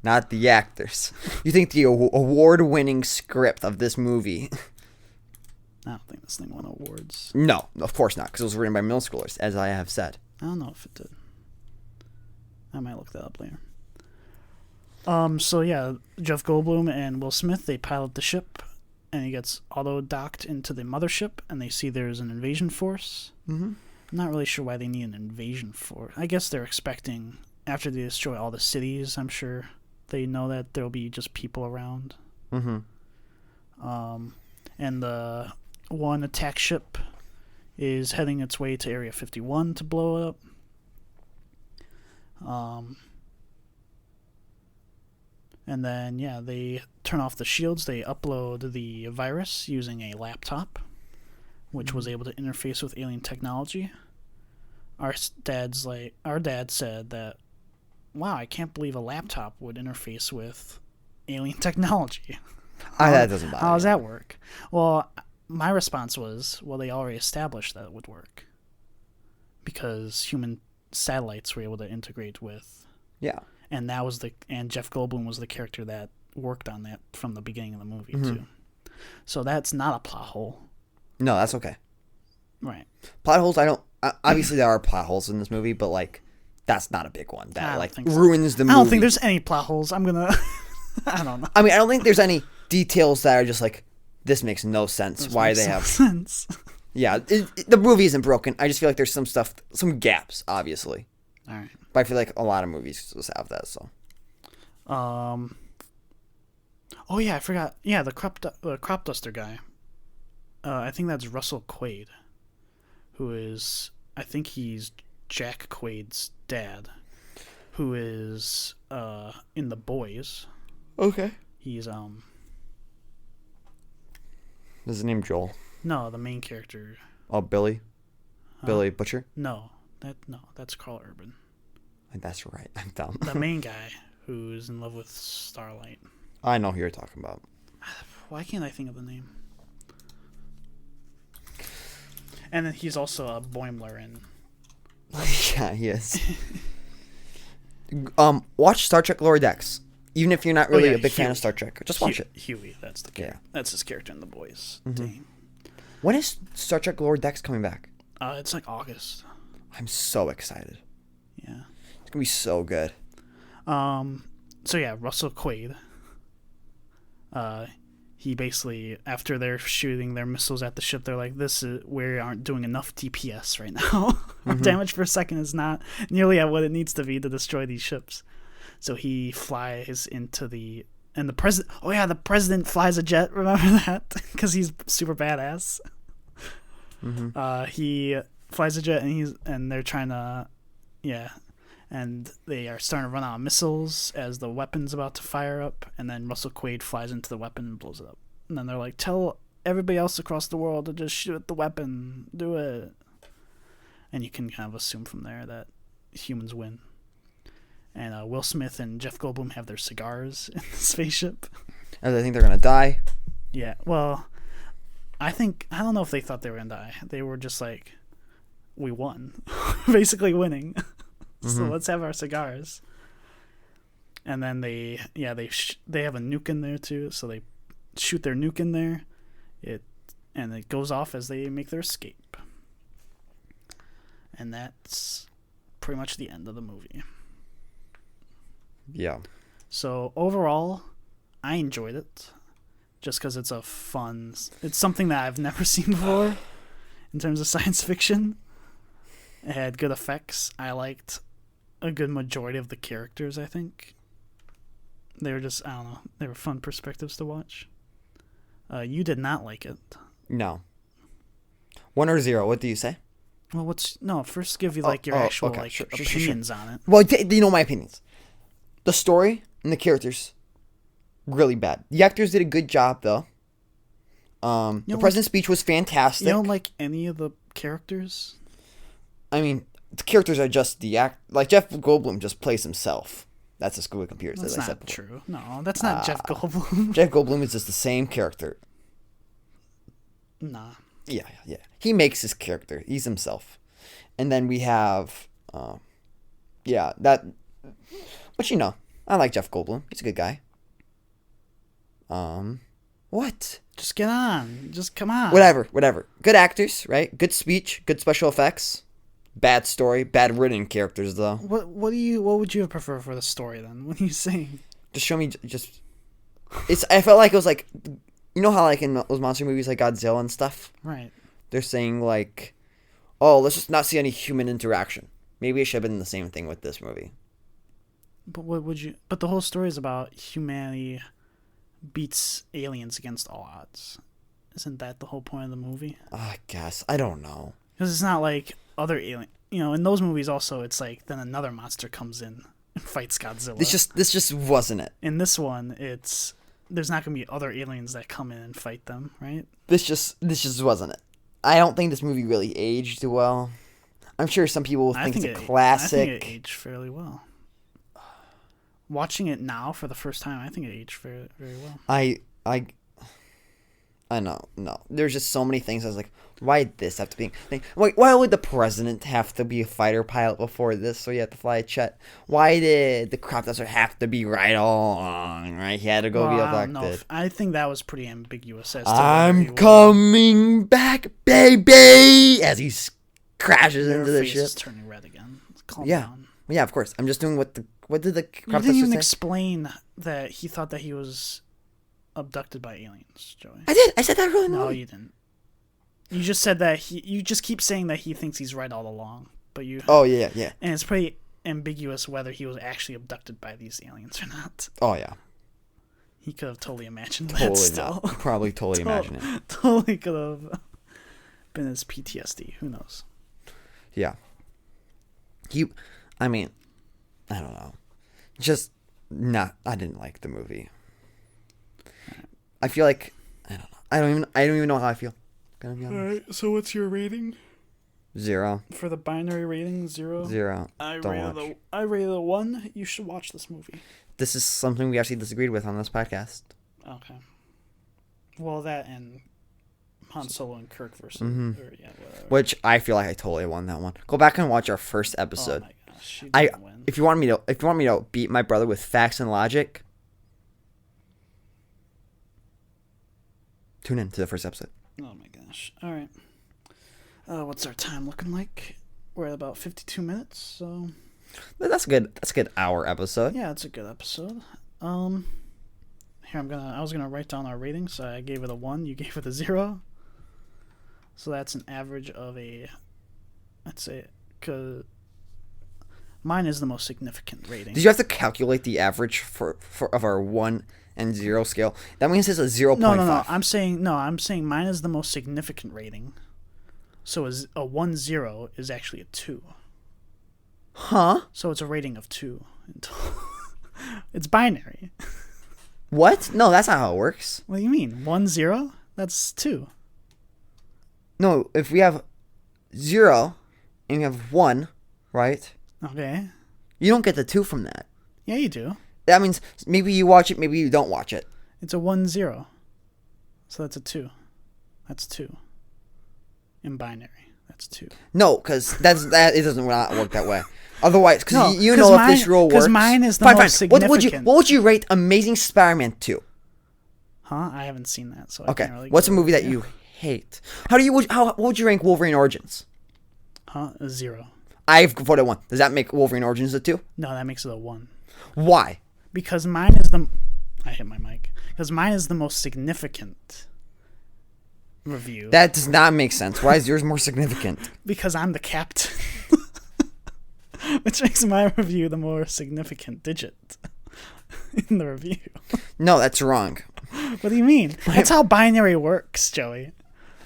Not the actors. You think the award-winning script of this movie... I don't think this thing won awards. No, of course not, because it was written by middle schoolers, as I have said. I don't know if it did. I might look that up later. So yeah, Jeff Goldblum and Will Smith, they pilot the ship, and he gets auto-docked into the mothership, and they see there's an invasion force. Mm-hmm. I'm not really sure why they need an invasion force. I guess they're expecting, after they destroy all the cities, I'm sure they know that there'll be just people around. Mm-hmm. And the one attack ship is heading its way to Area 51 to blow it up. And then, they turn off the shields. They upload the virus using a laptop, which was able to interface with alien technology. our dad said that, wow, I can't believe a laptop would interface with alien technology. That doesn't bother me. How does that work? Well, my response was, well, they already established that it would work because human satellites were able to integrate with. Yeah. And Jeff Goldblum was the character that worked on that from the beginning of the movie too. So that's not a plot hole. No, that's okay. Right. Plot holes, obviously there are plot holes in this movie, but like that's not a big one that like ruins the movie. I don't think there's any plot holes. I don't know. I mean, I don't think there's any details that are just like, this makes no sense. Why they have sense. Yeah, the movie isn't broken. I just feel like there's some gaps, obviously. All right. But I feel like a lot of movies just have that. So. Oh yeah, I forgot. Yeah, the crop duster guy. I think that's Russell Quaid, who is, I think he's Jack Quaid's dad, who is in The Boys. Okay. He's Is his name Joel? No, the main character. Oh, Billy. Billy Butcher. No, that's Carl Urban. That's right. I'm dumb. The main guy who's in love with Starlight. I know who you're talking about. Why can't I think of the name? And then he's also a Boimler in. Yeah, he is. Watch Star Trek Lower Decks. Even if you're not really a big fan of Star Trek, just watch it. Huey, that's the character. Yeah. That's his character in The Boys. Mm-hmm. When is Star Trek Lower Decks coming back? It's like August. I'm so excited. Yeah. It's gonna be so good. So yeah, Russell Quaid. He basically, after they're shooting their missiles at the ship, they're like, we aren't doing enough DPS right now. Our damage per second is not nearly at what it needs to be to destroy these ships. So he flies into the president. Oh yeah, the president flies a jet. Remember that? Because he's super badass. He flies a jet, and they're trying to, and they are starting to run out of missiles as the weapon's about to fire up, and then Russell Quaid flies into the weapon and blows it up. And then they're like, tell everybody else across the world to just shoot at the weapon. Do it. And you can kind of assume from there that humans win. And Will Smith and Jeff Goldblum have their cigars in the spaceship. And they think they're going to die? Yeah, well, I don't know if they thought they were going to die. They were just like, we won. Basically winning. So let's have our cigars. And then they have a nuke in there too, so they shoot their nuke in there. And it goes off as they make their escape. And that's pretty much the end of the movie. Yeah. So overall, I enjoyed it. Just because it's it's something that I've never seen before in terms of science fiction. It had good effects. I liked a good majority of the characters, I think. They were just, I don't know, they were fun perspectives to watch. You did not like it. No. 1 or 0, what do you say? Well, first give you your actual opinions on it. Well, you know my opinions. The story and the characters, really bad. The actors did a good job, though. The president's speech was fantastic. You don't like any of the characters? I mean, the characters are just the act. Like, Jeff Goldblum just plays himself. That's a school of computers, as I said before. That's not true. No, that's not Jeff Goldblum. Jeff Goldblum is just the same character. Nah. Yeah. He makes his character. He's himself. And then we have, that. But I like Jeff Goldblum. He's a good guy. What? Just get on. Just come on. Whatever. Good actors, right? Good speech, good special effects. Bad story, bad written characters though. What would you prefer for the story then? What are you saying? Just show me I felt like it was like, you know how like in those monster movies like Godzilla and stuff? Right. They're saying like, oh, let's just not see any human interaction. Maybe it should have been the same thing with this movie. But the whole story is about humanity beats aliens against all odds. Isn't that the whole point of the movie? I guess. I don't know. Because it's not like other alien. In those movies also, it's like then another monster comes in and fights Godzilla. This just wasn't it. In this one, there's not going to be other aliens that come in and fight them, right? This just wasn't it. I don't think this movie really aged well. I'm sure some people will think it's a I classic. think it aged fairly well. Watching it now for the first time, I think it aged very, very well. I know. No. There's just so many things I was like, why did this have to be... Why would the president have to be a fighter pilot before this so you have to fly a jet? Why did the crop duster have to be right all along, right? He had to go be abducted. I think that was pretty ambiguous as to I'm coming back, baby! As he crashes into the ship. Is turning red again. Calm down. Yeah, of course. I'm just doing what did the crop duster say? You didn't even explain that he thought that he was abducted by aliens, Joey. I did. I said that really No, you didn't. You just said that you just keep saying that he thinks he's right all along, but you. Oh yeah. And it's pretty ambiguous whether he was actually abducted by these aliens or not. Oh yeah. He could have totally imagined that. Still, probably totally imagined it. Totally could have been his PTSD. Who knows? Yeah. I mean, I don't know. Just not. I didn't like the movie. I feel like I don't know. I don't even know how I feel. Gonna be honest. All right. So what's your rating? 0. For the binary rating, 0. 0. I rated a 1. You should watch this movie. This is something we actually disagreed with on this podcast. Okay. Well, that and Han Solo and Kirk versus. Mm-hmm. Whatever. Which I feel like I totally won that one. Go back and watch our first episode. Oh my gosh, you didn't win. If you want me to beat my brother with facts and logic, tune in to the first episode. Oh my gosh. All right. What's our time looking like? We're at about 52 minutes, so that's good. That's a good hour episode. Yeah, it's a good episode. Here I was gonna write down our ratings. So I gave it a 1. You gave it a 0. So that's an average of let's say, cause mine is the most significant rating. Did you have to calculate the average of our 1 and 0 scale? That means it's a 0.5. No. I'm saying mine is the most significant rating. So a 1-0 is actually a 2. Huh? So it's a rating of 2. It's binary. What? No, that's not how it works. What do you mean? 1-0? That's 2. No, if we have 0 and we have 1, right? Okay. You don't get the 2 from that. Yeah, you do. That means maybe you watch it, maybe you don't watch it. It's a 1-0. So that's a 2. That's 2. In binary, that's 2. No, because it doesn't not work that way. Otherwise, because no, you know if this rule works. Because mine is the most significant. What would you rate Amazing Spider-Man 2? Huh? I haven't seen that, so okay. I can't really. What's a movie that you hate? What would you rank Wolverine Origins? Huh? A 0. I've voted 1. Does that make Wolverine Origins a 2? No, that makes it a 1. Why? Because mine is I hit my mic. Because mine is the most significant review. That does not make sense. Why is yours more significant? Because I'm the captain. Which makes my review the more significant digit in the review. No, that's wrong. What do you mean? That's how binary works, Joey.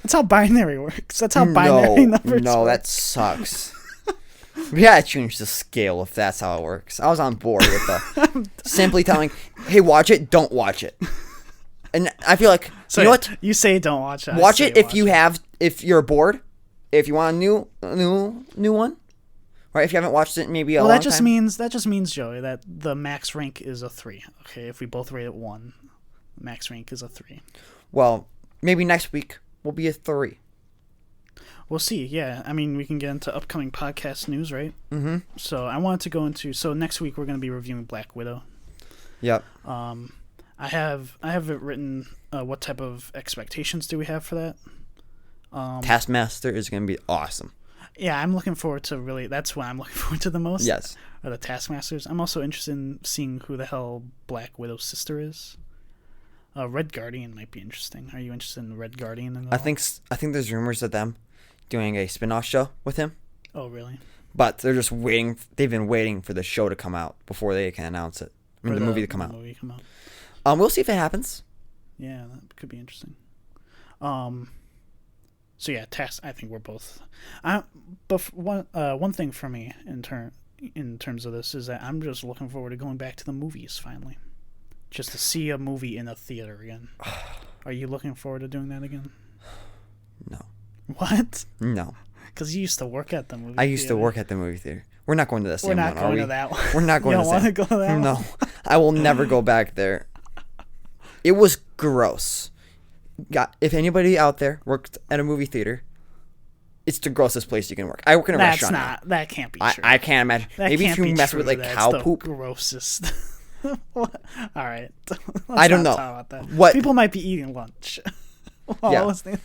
That's how binary works. That's how binary numbers work. No, that sucks. We gotta change the scale if that's how it works. I was on board with the simply telling, hey, watch it, don't watch it. And I feel like, so you know what? You say don't watch it. Watch it if you're bored, if you want a new one. Right, if you haven't watched it, maybe a long time. That just means, Joey, that the max rank is a 3. Okay, if we both rate it 1, the max rank is a 3. Well, maybe next week will be a 3. We'll see. Yeah, I mean, we can get into upcoming podcast news, right? Mm-hmm. So I wanted to go into. So next week we're going to be reviewing Black Widow. Yep. I have it written. What type of expectations do we have for that? Taskmaster is going to be awesome. Yeah, I'm looking forward to that's what I'm looking forward to the most. Yes. Are the Taskmasters. I'm also interested in seeing who the hell Black Widow's sister is. Red Guardian might be interesting. Are you interested in Red Guardian? I think there's rumors of them doing a spin-off show with him. Oh, really? But they're just waiting. They've been waiting for the show to come out before they can announce it. The movie to come out. We'll see if it happens. Yeah, that could be interesting. So yeah, I think we're both. But one thing for me in terms of this is that I'm just looking forward to going back to the movies finally, just to see a movie in a theater again. Are you looking forward to doing that again? No. What? No. Because you used to work at the movie I used to work at the movie theater. We're not going to the same one, are we? We're not going to that one. We're not going to the same one. You don't want to go to that one? No. I will never go back there. It was gross. If anybody out there worked at a movie theater, it's the grossest place you can work. I work in a restaurant now. That can't be true. I can't imagine. Maybe if you mess with like cow poop. Grossest. All right. I don't know. Talk about that. What? People might be eating lunch.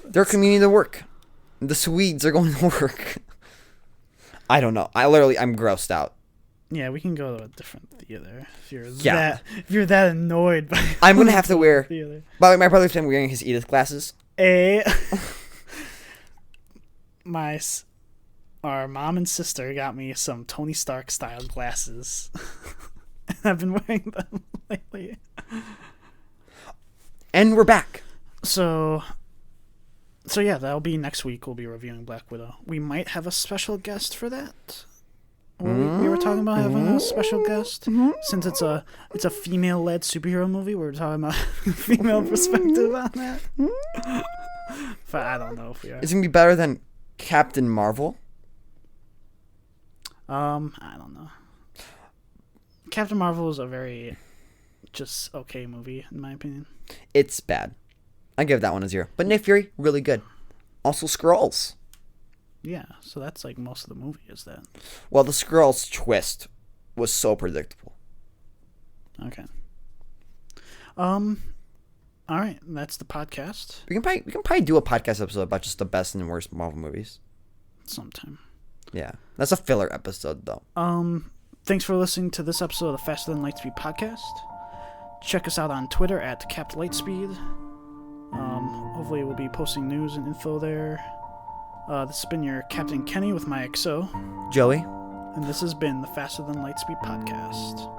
They're commuting to work. The Swedes are going to work. I don't know. I'm grossed out. Yeah, we can go to a different theater if you're that annoyed by. I'm gonna have to wear. Theater. By the way, my brother's been wearing his Edith glasses. Our mom and sister got me some Tony Stark style glasses. And I've been wearing them lately. And we're back. So yeah, that'll be next week. We'll be reviewing Black Widow. We might have a special guest for that. We were talking about having a special guest since it's a female-led superhero movie. We're talking about female perspective on that. But I don't know if we are. It's gonna be better than Captain Marvel. I don't know. Captain Marvel is a very just okay movie in my opinion. It's bad. I give that one a 0. But Nick Fury, really good. Also Skrulls. Yeah, so that's like most of the movie is that. Well, the Skrulls twist was so predictable. Okay. All right, that's the podcast. We can probably do a podcast episode about just the best and worst Marvel movies. Sometime. Yeah, that's a filler episode though. Thanks for listening to this episode of the Faster Than Lightspeed podcast. Check us out on Twitter at @Lightspeed. Hopefully we'll be posting news and info there. This has been your Captain Kenny with my XO, Joey, and this has been the Faster Than Lightspeed podcast.